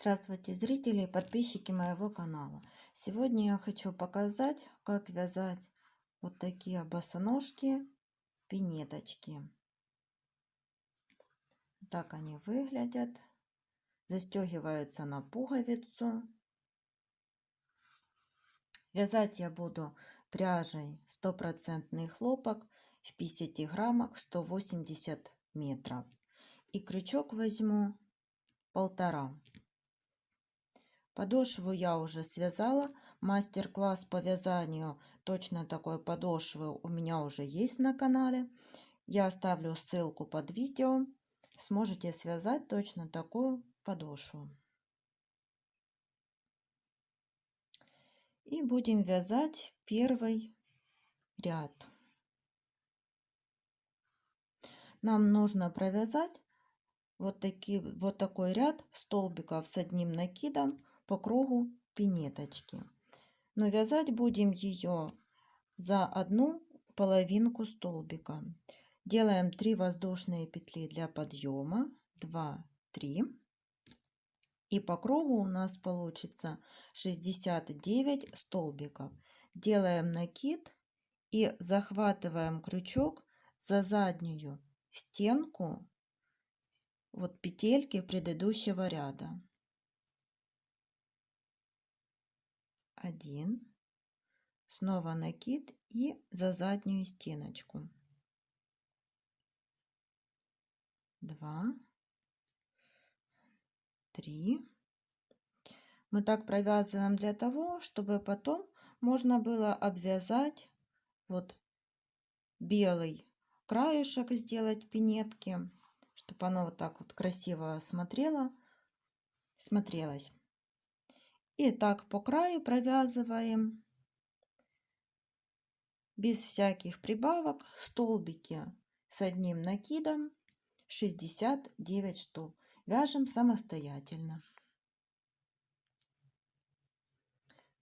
Здравствуйте, зрители и подписчики моего канала. Сегодня я хочу показать, как вязать вот такие босоножки, пинеточки. Так они выглядят. Застегиваются на пуговицу. Вязать я буду пряжей 100% хлопок в 50 граммах 180 метров. И крючок возьму 1,5. Подошву я уже связала. Мастер-класс по вязанию точно такой подошвы у меня уже есть на канале. Я оставлю ссылку под видео. Сможете связать точно такую подошву. И будем вязать первый ряд. Нам нужно провязать вот такой ряд столбиков с одним накидом по кругу пинеточки. Но вязать будем ее за одну половинку столбика. Делаем 3 воздушные петли для подъема, 2, 3. И по кругу у нас получится 69 столбиков. Делаем накид и захватываем крючок за заднюю стенку вот петельки предыдущего ряда. 1, снова накид и за заднюю стеночку. 2, 3. Мы так провязываем для того, чтобы потом можно было обвязать вот белый краешек, сделать пинетки, чтобы оно вот так вот красиво смотрелось. И так по краю провязываем без всяких прибавок столбики с одним накидом, 69 штук. Вяжем самостоятельно.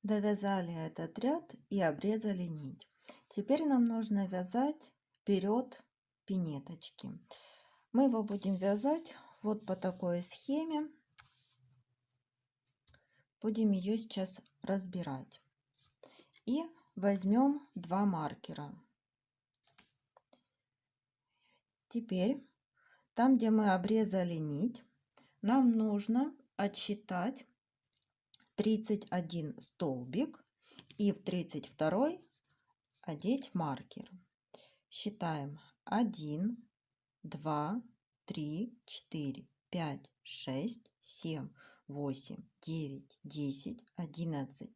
Довязали этот ряд и обрезали нить. Теперь нам нужно вязать вперед пинеточки. Мы его будем вязать вот по такой схеме. Будем ее сейчас разбирать. И возьмем 2 маркера. Теперь там, где мы обрезали нить, нам нужно отсчитать 31 столбик и в 32 одеть маркер. Считаем 1, 2, 3, 4, 5, 6, 7, 8, 9, 10, 11,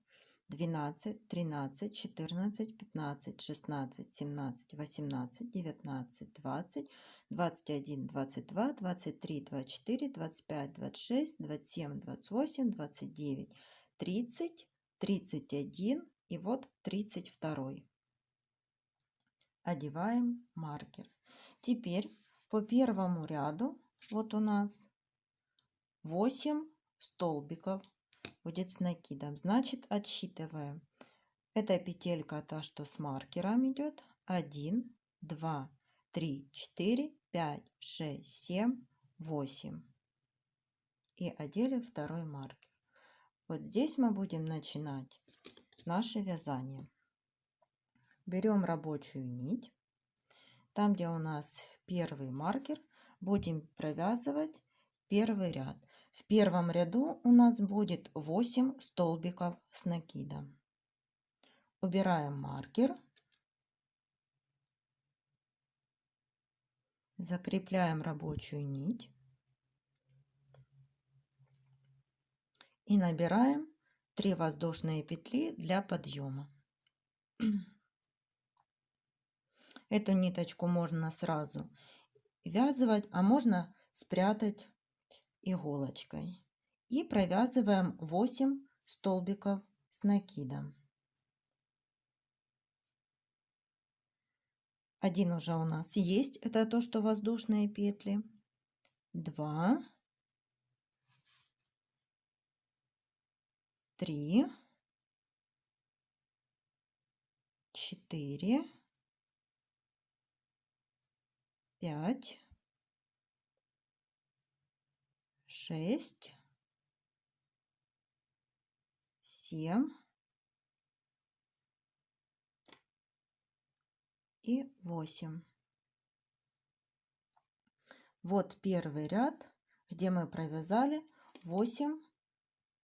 12, 13, 14, 15, 16, 17, 18, 19, 20, 21, 22, 23, 24, 25, 26, 27, 28, 29, 30, 31 и вот 32. Одеваем маркер. Теперь по первому ряду вот у нас 8 столбиков будет с накидом. Значит, отсчитываем. Это петелька та, что с маркером идет. 1, 2, 3, 4, 5, 6, 7, 8. И одели второй маркер. Вот здесь мы будем начинать наше вязание. Берем рабочую нить. Там, где у нас первый маркер, будем провязывать первый ряд. В первом ряду у нас будет 8 столбиков с накидом. Убираем маркер. Закрепляем рабочую нить. И набираем 3 воздушные петли для подъема. Эту ниточку можно сразу ввязывать, а можно спрятать иголочкой. И провязываем 8 столбиков с накидом. Один уже у нас есть, это то, что воздушные петли. 2, 3, 4, 5, 6, 7 и 8. Вот первый ряд, где мы провязали 8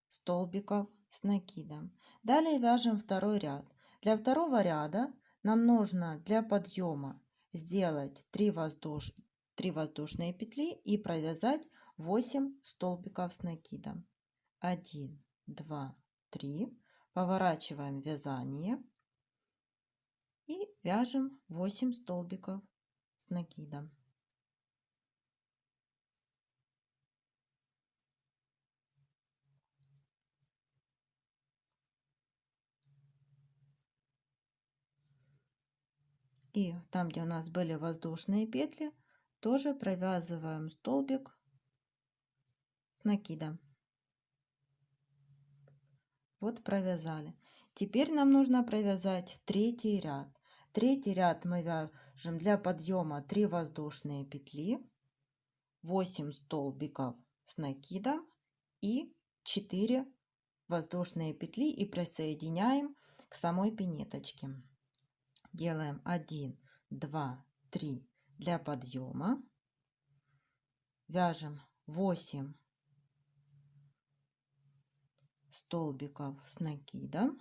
столбиков с накидом. Далее вяжем второй ряд. Для второго ряда нам нужно для подъема сделать 3 воздушные петли и провязать 8 столбиков с накидом. 1, 2, 3. Поворачиваем вязание и вяжем 8 столбиков с накидом. И там, где у нас были воздушные петли, тоже провязываем столбик с накидом. Вот провязали. Теперь нам нужно провязать третий ряд. Третий ряд мы вяжем для подъема 3 воздушные петли, 8 столбиков с накидом и 4 воздушные петли и присоединяем к самой пинеточке. Делаем 1, 2, 3 для подъема. Вяжем 8 столбиков с накидом.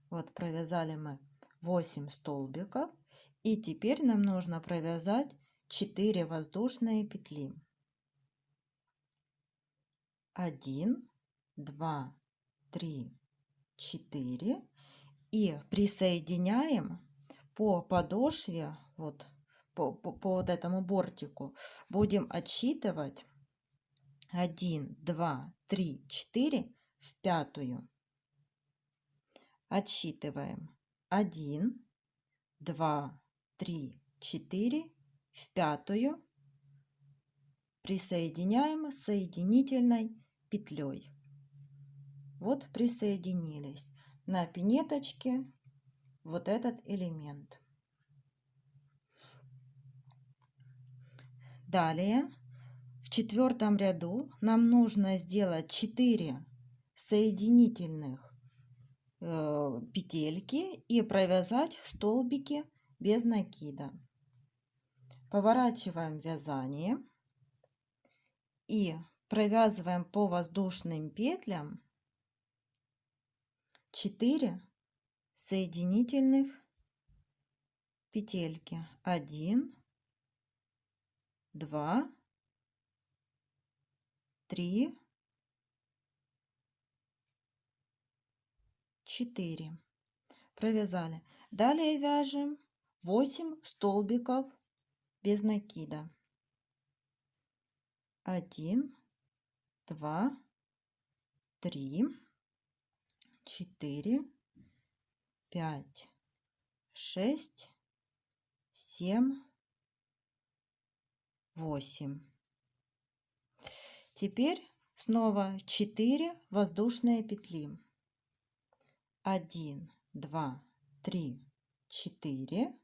Вот провязали мы 8 столбиков. И теперь нам нужно провязать 4 воздушные петли. 1, 2, 3, 4. И присоединяем по подошве, вот по вот этому бортику, будем отсчитывать 1, 2, 3, 4 в пятую. Отсчитываем 1, 2, 3, 4 в пятую. Присоединяем соединительной петлей. Вот присоединились на пинеточке вот этот элемент. Далее в четвертом ряду нам нужно сделать 4 соединительных петельки и провязать столбики без накида. Поворачиваем вязание и провязываем по воздушным петлям 4 соединительных петельки. 1, 2, 3, 4. Провязали. Далее вяжем 8 столбиков без накида. 1, 2, 3, 4, 5, 6, 7, 8. Теперь снова 4 воздушные петли. 1, 2, 3, 4.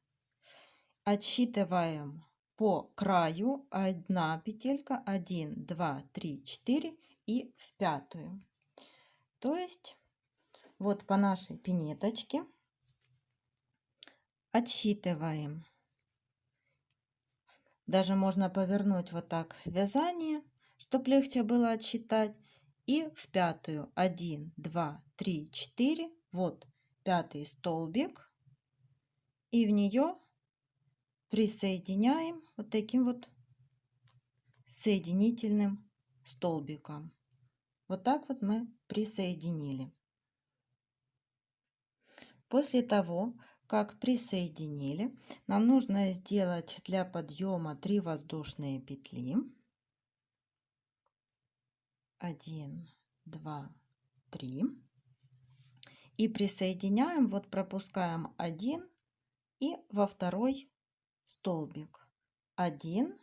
Отсчитываем по краю 1 петелька, 1, 2, 3, 4 и в пятую. То есть вот по нашей пинеточке отсчитываем. Даже можно повернуть вот так вязание, чтобы легче было отсчитать. И в пятую 1, 2, 3, 4. Вот пятый столбик. И в нее присоединяем вот таким вот соединительным столбиком. Вот так вот мы присоединили. После того, как присоединили, нам нужно сделать для подъема 3 воздушные петли. 1, 2, 3. И присоединяем, вот пропускаем 1 и во второй столбик. 1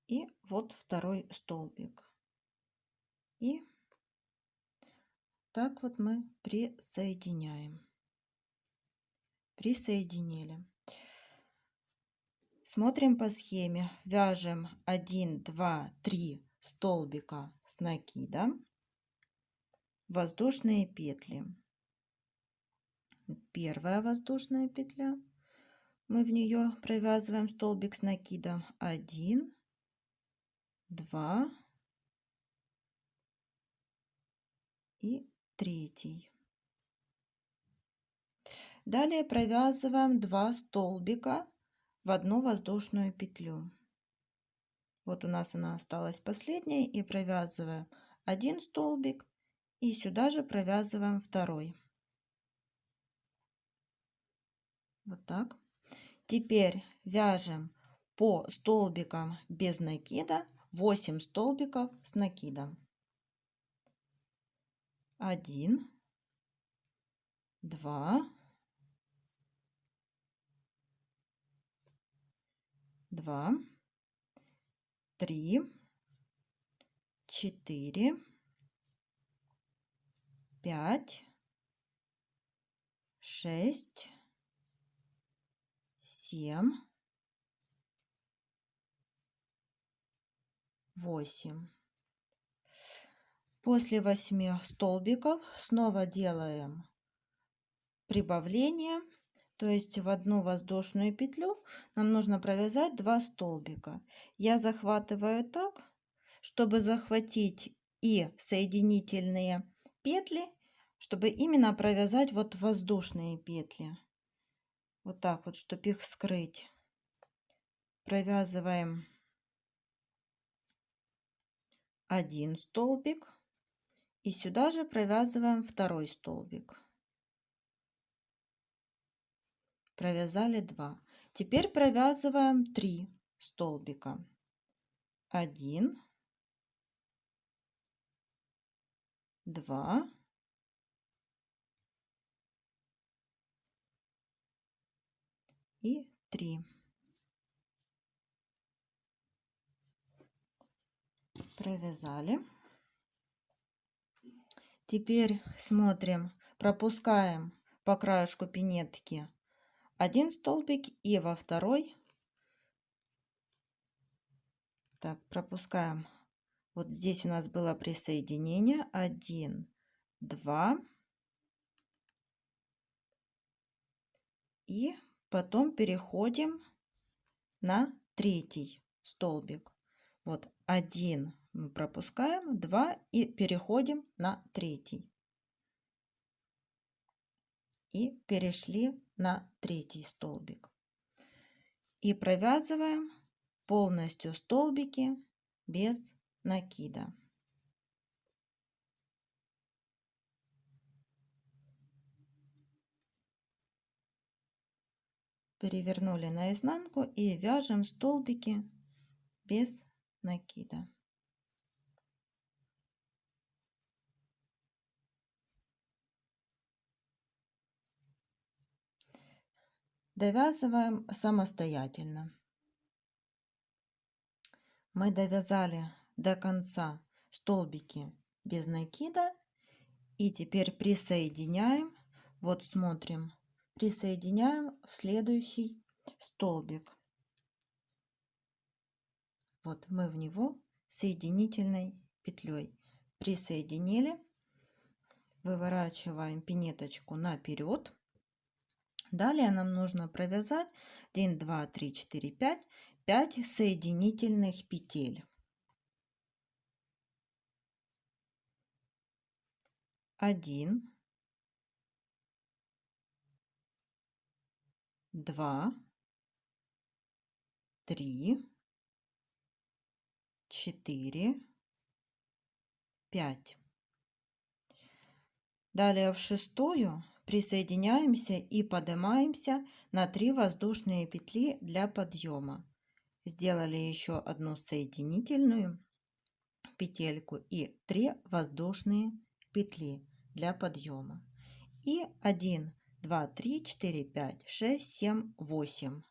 и вот второй столбик. И Так вот мы присоединяем. Присоединили. Смотрим по схеме. Вяжем 1, 2, 3 столбика с накидом. Воздушные петли. Первая воздушная петля. Мы в нее провязываем столбик с накидом. 1, 2 и 3. Далее провязываем 2 столбика в одну воздушную петлю. Вот у нас она осталась последней, и провязываем 1 столбик, и сюда же провязываем второй. Вот так. Теперь вяжем по столбикам без накида 8 столбиков с накидом. 1, 2, 2, 3, 4, 5, 6, 7, 8. После 8 столбиков снова делаем прибавление, то есть в одну воздушную петлю нам нужно провязать 2 столбика. Я захватываю так, чтобы захватить и соединительные петли, чтобы именно провязать вот воздушные петли. Вот так вот, чтобы их скрыть. Провязываем 1 столбик и сюда же провязываем второй столбик. Провязали 2. Теперь провязываем 3 столбика. 1, 2, 3. Провязали. Теперь смотрим, пропускаем по краешку пинетки 1 столбик и во второй. Так, пропускаем. Вот здесь у нас было присоединение. 1, 2. И потом переходим на третий столбик. Вот 1 мы пропускаем, 2 и переходим на третий. И перешли на третий столбик. И провязываем полностью столбики без накида. Перевернули наизнанку и вяжем столбики без накида. Довязываем самостоятельно. Мы довязали до конца столбики без накида, и теперь присоединяем. Вот смотрим, присоединяем в следующий столбик. Вот мы в него соединительной петлей присоединили, выворачиваем пинеточку наперед. Далее нам нужно провязать 1, 2, 3, 4, 5 соединительных петель. 1, 2, 3, 4, 5. Далее в шестую присоединяемся и поднимаемся на 3 воздушные петли для подъема. Сделали еще одну соединительную петельку и 3 воздушные петли для подъема. И 1, 2, 3, 4, 5, 6, 7, 8.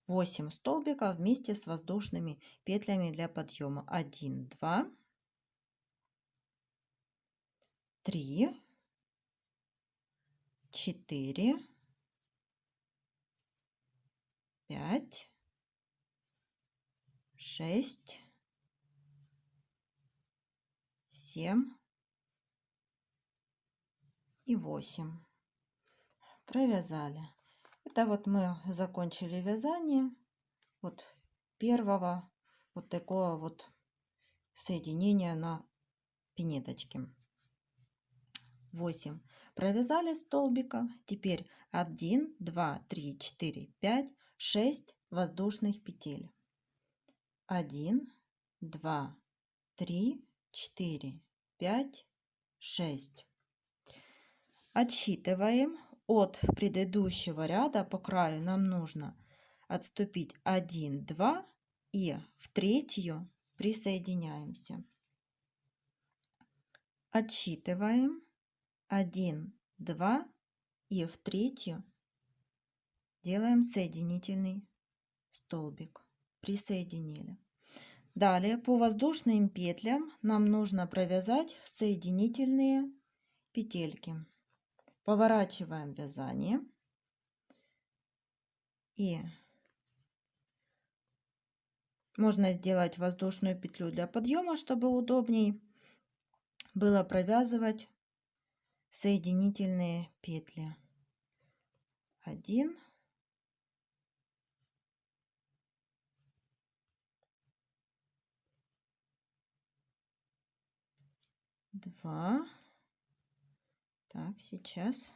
8 столбиков вместе с воздушными петлями для подъема. 1, 2, 3, 4, 5, 6, 7 и 8. Провязали. Это вот мы закончили вязание вот первого вот такого вот соединения на пинеточке. 8 провязали столбиков. Теперь 1, 2, 3, 4, 5, 6 воздушных петель. 1, 2, 3, 4, 5, 6. Отсчитываем от предыдущего ряда по краю. Нам нужно отступить 1, 2 и в третью присоединяемся. Отсчитываем 1, 2 и в третью делаем соединительный столбик. Присоединили. Далее по воздушным петлям нам нужно провязать соединительные петельки. Поворачиваем вязание и можно сделать воздушную петлю для подъема, чтобы удобней было провязывать соединительные петли. 1, 2. Так, сейчас.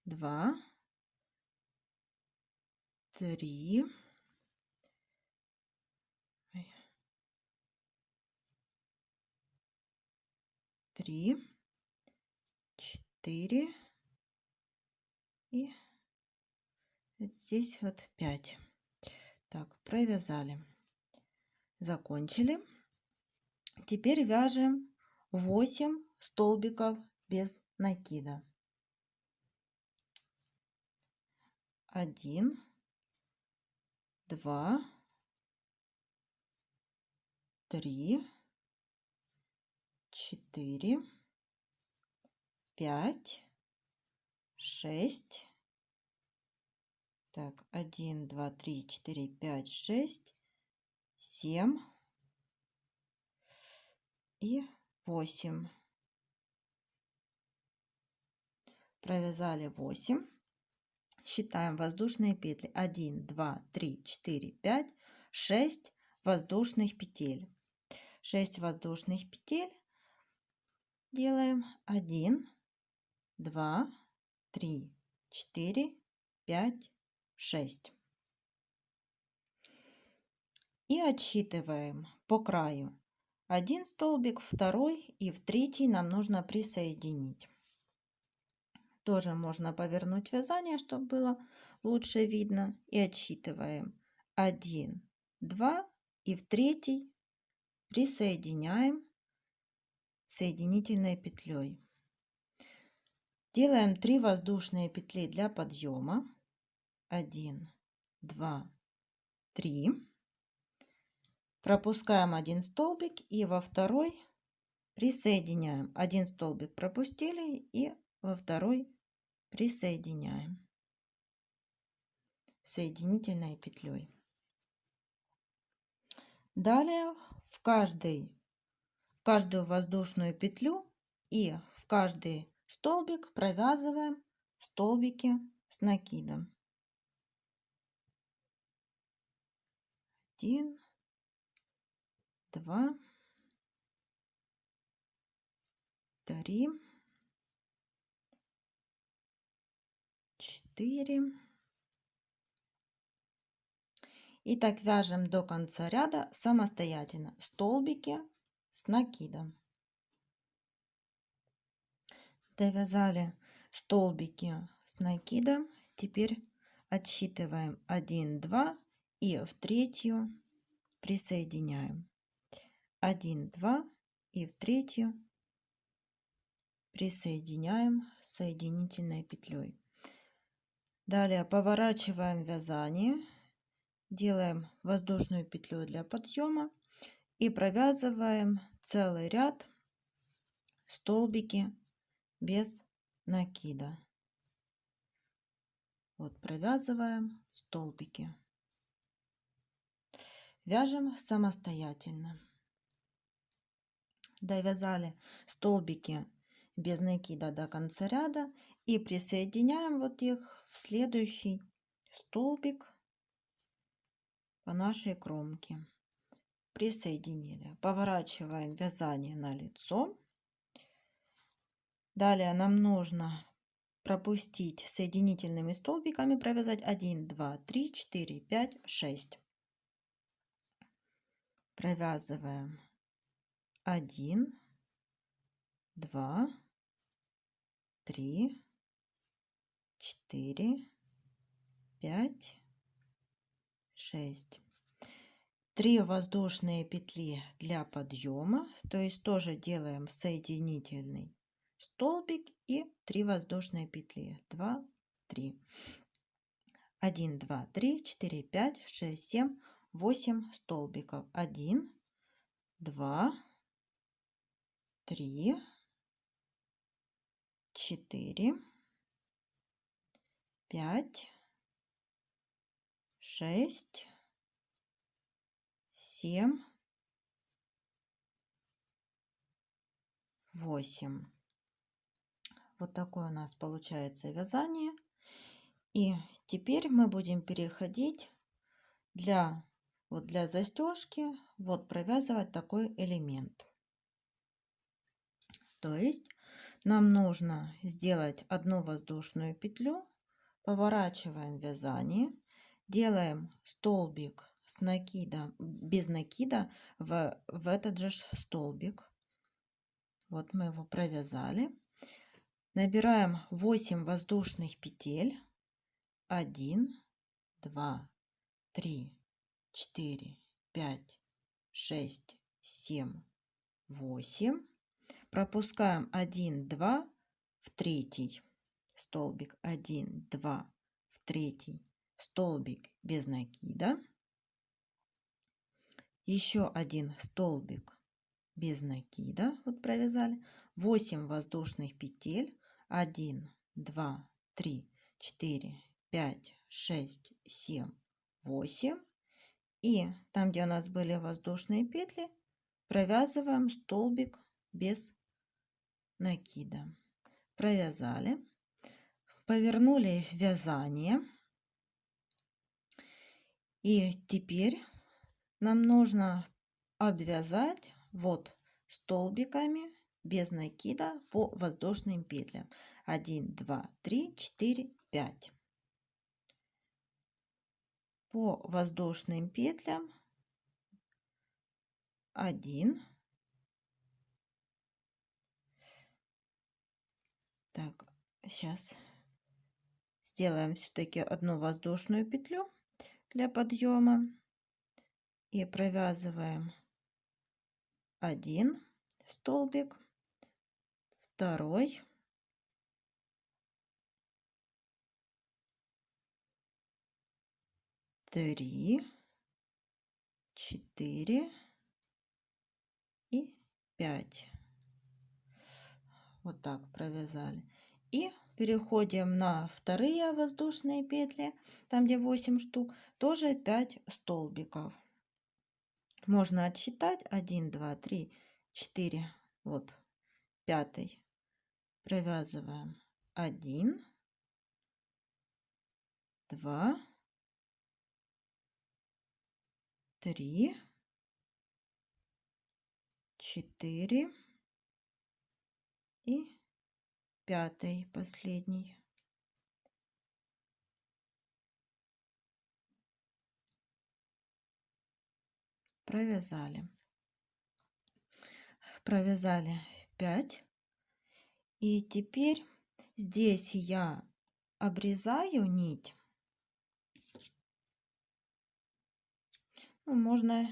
2, 3. 3, 4 и вот здесь вот 5. Так, провязали. Закончили. Теперь вяжем 8 столбиков без накида. 1, 2, 3, 4, 5, 6. Так, 1, 2, 3, 4, 5, 6, 7 и 8. Провязали 8. Считаем воздушные петли. 1, 2, 3, 4, 5, 6 воздушных петель. 6 воздушных петель делаем. 1, 2, 3, 4, 5, 6. И отсчитываем по краю. Один столбик, второй и в третий нам нужно присоединить. Тоже можно повернуть вязание, чтобы было лучше видно. И отсчитываем 1, 2 и в третий присоединяем соединительной петлей. Делаем 3 воздушные петли для подъема. 1, 2, 3. Пропускаем один столбик и во второй присоединяем. Один столбик пропустили и во второй присоединяем соединительной петлей. Далее в каждую воздушную петлю и в каждый столбик провязываем столбики с накидом. 1, 2, 3, 4. И так вяжем до конца ряда самостоятельно столбики с накидом. Довязали столбики с накидом. Теперь отсчитываем 1, 2 и в третью присоединяем. 1, 2 и в третью присоединяем соединительной петлей. Далее поворачиваем вязание, делаем воздушную петлю для подъема и провязываем целый ряд столбики без накида. Вот провязываем столбики. Вяжем самостоятельно. Довязали столбики без накида до конца ряда и присоединяем вот их в следующий столбик по нашей кромке. Присоединили. Поворачиваем вязание на лицо. Далее нам нужно пропустить соединительными столбиками, провязать 1, 2, 3, 4, 5, 6. Провязываем 1, 2, 3, 4, 5, 6. 3 воздушные петли для подъема, то есть тоже делаем соединительный столбик и 3 воздушные петли. 2, 3. 1, 2, 3, 4, 5, 6, 7, 8 столбиков. 1, 2, 3, 4, 5, 6, 7, 8. Вот такое у нас получается вязание. И теперь мы будем переходить для застежки вот провязывать такой элемент. То есть нам нужно сделать одну воздушную петлю, поворачиваем вязание, делаем столбик с накидом, без накида в этот же столбик. Вот мы его провязали. Набираем 8 воздушных петель. 1, 2, 3, 4, 5, 6, 7, 8. Пропускаем 1, 2 в третий столбик, 1, 2 в третий столбик без накида, еще один столбик без накида, вот провязали, 8 воздушных петель, 1, 2, 3, 4, 5, 6, 7, 8. И там, где у нас были воздушные петли, провязываем столбик без накида. Провязали, повернули вязание. И теперь нам нужно обвязать вот столбиками без накида по воздушным петлям. 1, 2, 3, 4, 5. По воздушным петлям 1. Так, сейчас сделаем все-таки одну воздушную петлю для подъема и провязываем 1 столбик, 2, 3, 4 и 5. Вот так провязали. И переходим на вторые воздушные петли, там где 8 штук, тоже 5 столбиков. Можно отсчитать 1, 2, 3, 4. Вот 5. Провязываем 1, 2, 3, 4 и 5, последний. Провязали. Провязали 5. И теперь здесь я обрезаю нить. Ну, можно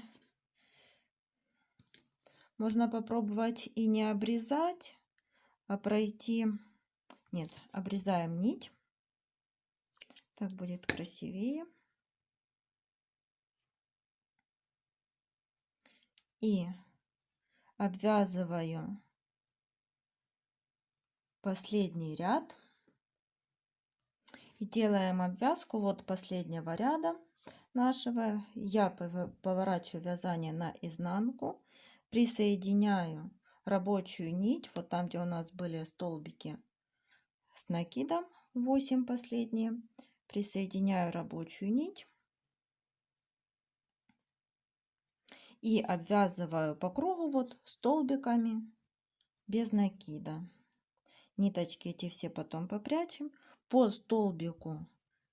попробовать и не обрезать, а пройти. Нет, обрезаем нить. Так будет красивее. И обвязываю последний ряд и делаем обвязку вот последнего ряда нашего. Я поворачиваю вязание на изнанку, присоединяю рабочую нить вот там, где у нас были столбики с накидом, 8 последние, присоединяю рабочую нить и обвязываю по кругу вот столбиками без накида. Ниточки эти все потом попрячем. По столбику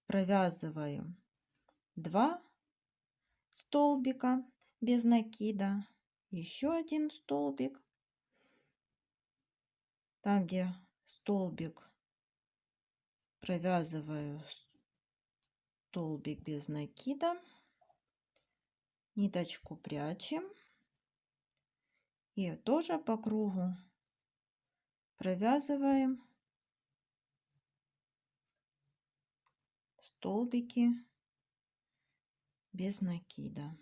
провязываю 2 столбика без накида, еще один столбик. Там, где столбик, провязываю столбик без накида, ниточку прячем и тоже по кругу провязываем столбики без накида.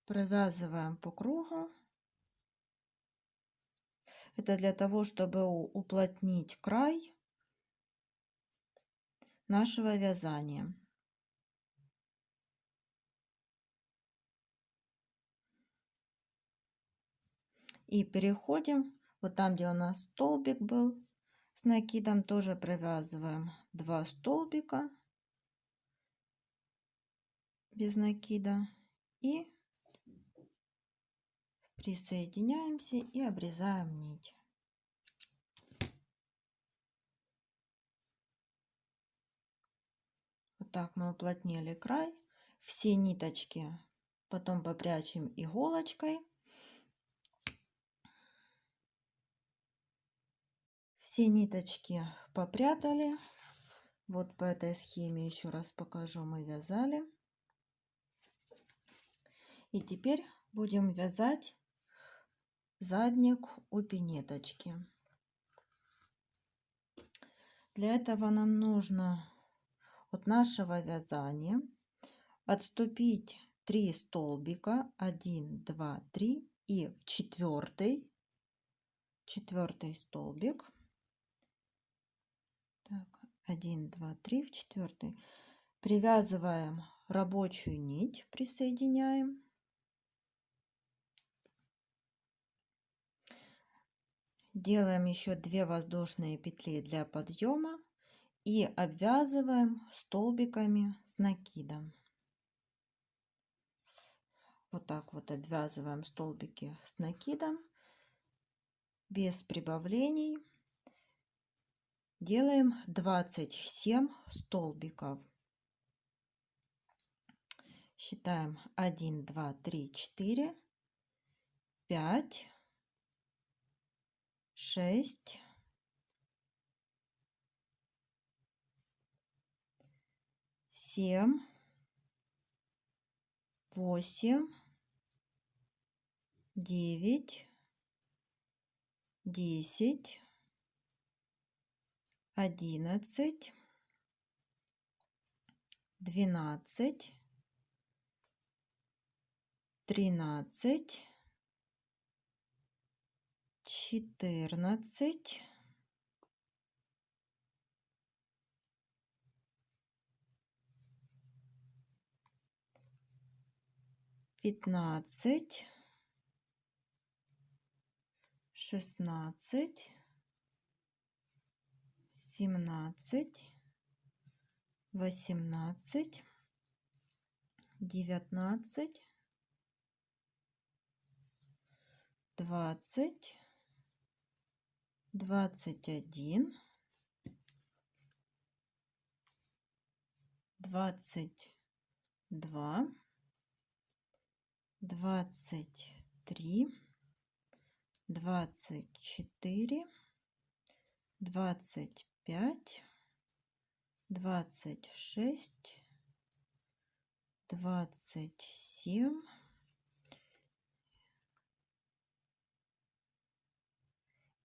Провязываем по кругу. Это для того, чтобы уплотнить край нашего вязания. И переходим вот там, где у нас столбик был с накидом, тоже провязываем 2 столбика без накида и присоединяемся и обрезаем нить. Вот так мы уплотнили край. Все ниточки потом попрячем иголочкой. Все ниточки попрятали. Вот по этой схеме еще раз покажу, мы вязали. И теперь будем вязать задник у пинеточки. Для этого нам нужно от нашего вязания отступить 3 столбика, 1, 2, 3, и в четвертый столбик. Так, 1, 2, 3, в четвертый. Привязываем рабочую нить, присоединяем. Делаем еще 2 воздушные петли для подъема и обвязываем столбиками с накидом. Вот так вот обвязываем столбики с накидом без прибавлений. Делаем 27 столбиков. Считаем 1, 2, 3, 4, 5, 6, 7, 8, 9, 10, 11, 12, 13, 14, 15, 16, 17, 18, 19, 20, 21, 22, 23, 24, 25, 26, 27,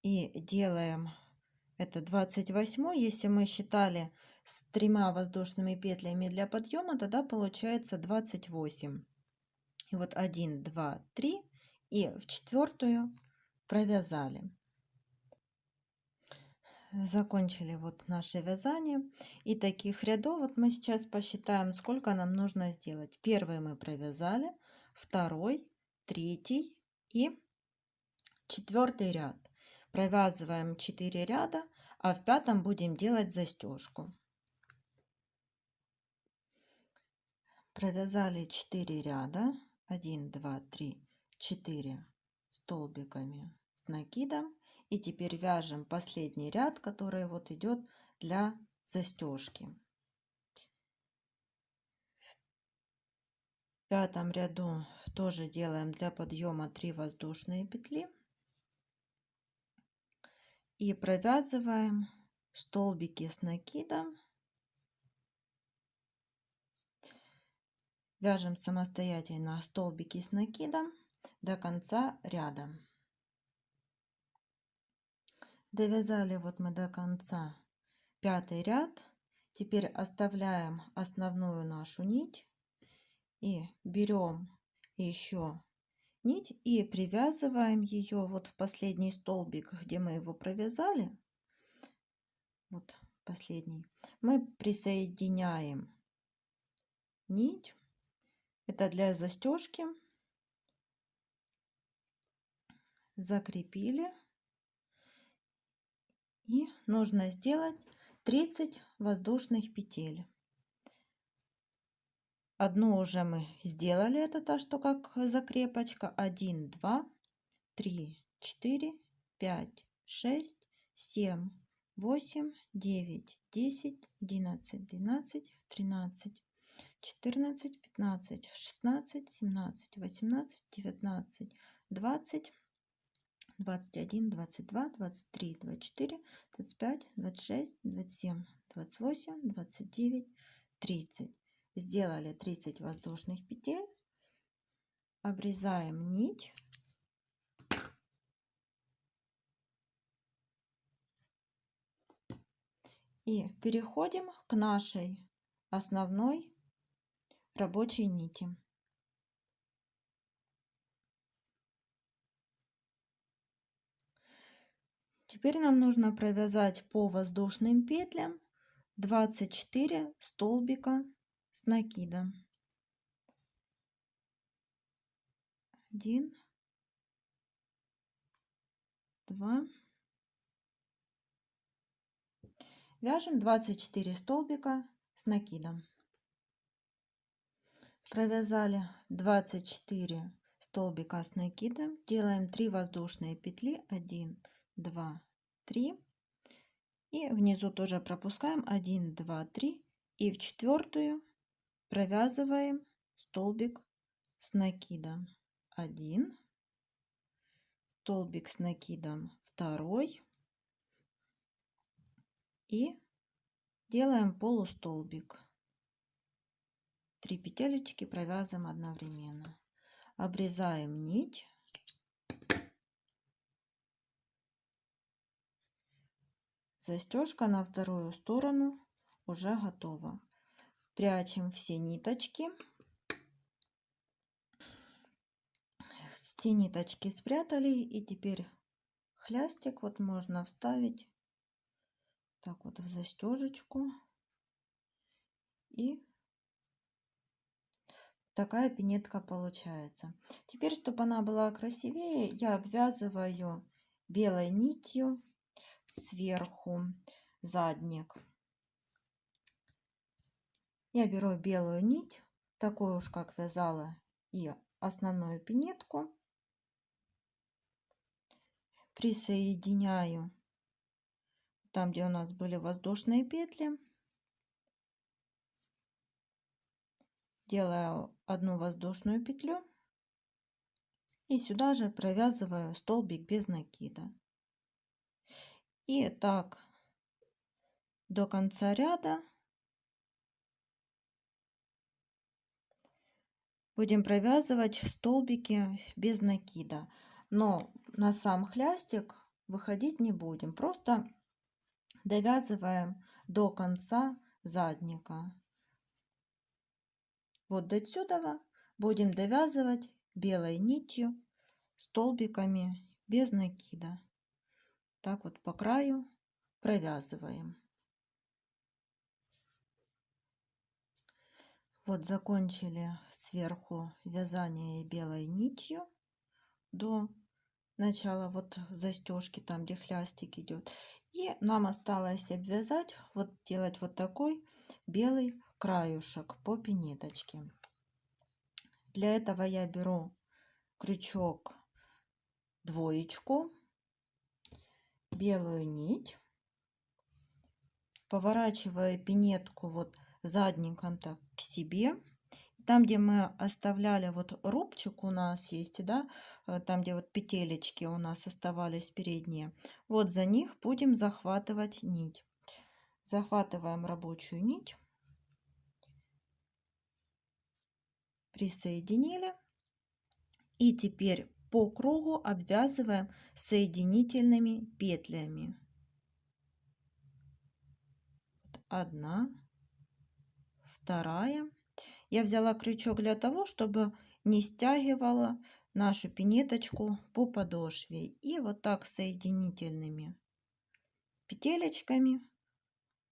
и делаем это 28. Если мы считали с 3 воздушными петлями для подъема, тогда получается 28. И вот 1, 2, 3 и в четвертую провязали. Закончили вот наше вязание. И таких рядов вот мы сейчас посчитаем, сколько нам нужно сделать. Первый мы провязали, второй, третий и четвертый ряд. Провязываем 4 ряда, а в пятом будем делать застежку. Провязали 4 ряда, 1, 2, 3, 4 столбиками с накидом. И теперь вяжем последний ряд, который вот идет для застежки. В пятом ряду тоже делаем для подъема 3 воздушные петли и провязываем столбики с накидом. Вяжем самостоятельно столбики с накидом до конца ряда. Довязали вот мы до конца пятый ряд. Теперь оставляем основную нашу нить и берем еще нить и привязываем ее вот в последний столбик, где мы его провязали. Вот последний. Мы присоединяем нить. Это для застежки. Закрепили. И нужно сделать 30 воздушных петель. Одну уже мы сделали, это та, что как закрепочка. 1, 2, 3, 4, 5, 6, 7, 8, 9, 10, 11, 12, 13, 14, 15, 16, 17, 18, 19, 20, 21, 22, 23, 24, 25, 26, 27, 28, 29, 30. Сделали 30 воздушных петель. Обрезаем нить. И переходим к нашей основной рабочей нити. Теперь нам нужно провязать по воздушным петлям 24 столбика с накидом. 1, 2. Вяжем 24 столбика с накидом. Провязали 24 столбика с накидом. Делаем 3 воздушные петли. 1, 2, 3. И внизу тоже пропускаем 1, 2, 3. И в четвертую провязываем столбик с накидом. 1. Столбик с накидом 2. И делаем полустолбик. 3 петелечки провязываем одновременно. Обрезаем нить. Застежка на вторую сторону уже готова. Прячем все ниточки. Все ниточки спрятали. И теперь хлястик вот можно вставить так вот в застежечку. И такая пинетка получается. Теперь, чтобы она была красивее, я обвязываю белой нитью сверху задник. Я беру белую нить, такую уж как вязала и основную пинетку, присоединяю там, где у нас были воздушные петли, делаю одну воздушную петлю и сюда же провязываю столбик без накида. И так до конца ряда. Будем провязывать столбики без накида, но на сам хлястик выходить не будем, просто довязываем до конца задника. Вот до сюда будем довязывать белой нитью столбиками без накида. Так вот по краю провязываем. Вот закончили сверху вязание белой нитью до начала вот застежки, там где хлястик идет. И нам осталось обвязать, вот сделать вот такой белый краюшек по пинеточке. Для этого я беру крючок двоечку, белую нить, поворачиваю пинетку вот задником так к себе. Там, где мы оставляли вот рубчик у нас есть, да, там, где вот петелечки у нас оставались передние, вот за них будем захватывать нить. Захватываем рабочую нить, присоединили. И теперь по кругу обвязываем соединительными петлями. Одна, вторая. Я взяла крючок для того, чтобы не стягивала нашу пинеточку по подошве. И вот так соединительными петелечками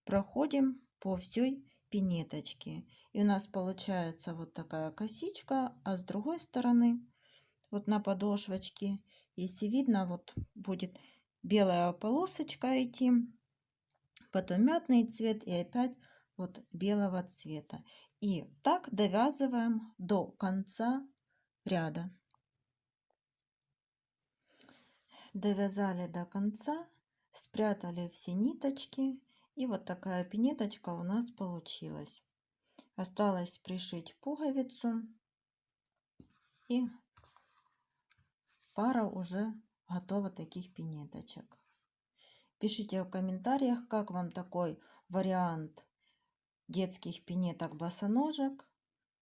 проходим по всей пинеточке. И у нас получается вот такая косичка, а с другой стороны вот на подошвочке, если видно, вот будет белая полосочка идти, потом мятный цвет и опять вот белого цвета. И так довязываем до конца ряда. Довязали до конца, спрятали все ниточки, и вот такая пинеточка у нас получилась. Осталось пришить пуговицу, и пара уже готова таких пинеточек. Пишите в комментариях, как вам такой вариант детских пинеток босоножек.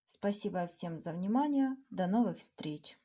Спасибо всем за внимание. До новых встреч!